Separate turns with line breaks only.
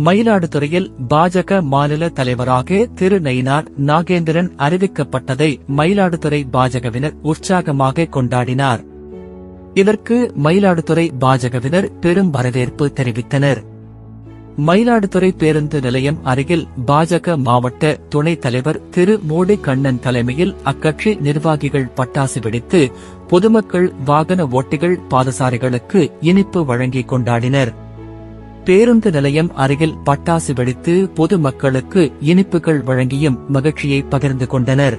மயிலாடுதுறையில் பாஜக மாநில தலைவராக திரு நயினார் நாகேந்திரன் அறிவிக்கப்பட்டதை மயிலாடுதுறை பாஜகவினர் உற்சாகமாக கொண்டாடினார். இதற்கு மயிலாடுதுறை பாஜகவினர் பெரும் வரவேற்பு தெரிவித்தனர். மயிலாடுதுறை பேருந்து நிலையம் அருகில் பாஜக மாவட்ட துணைத் தலைவர் திரு மோடி கண்ணன் தலைமையில் அக்கட்சி நிர்வாகிகள் பட்டாசு வெடித்து பொதுமக்கள், வாகன ஓட்டிகள், பாதசாரிகளுக்கு இனிப்பு வழங்கி கொண்டாடினர். பேருந்து நிலையம் அருகில் பட்டாசு வெடித்து பொதுமக்களுக்கு இனிப்புகள் வழங்கியும் மகிழ்ச்சியை பகிர்ந்து கொண்டனர்.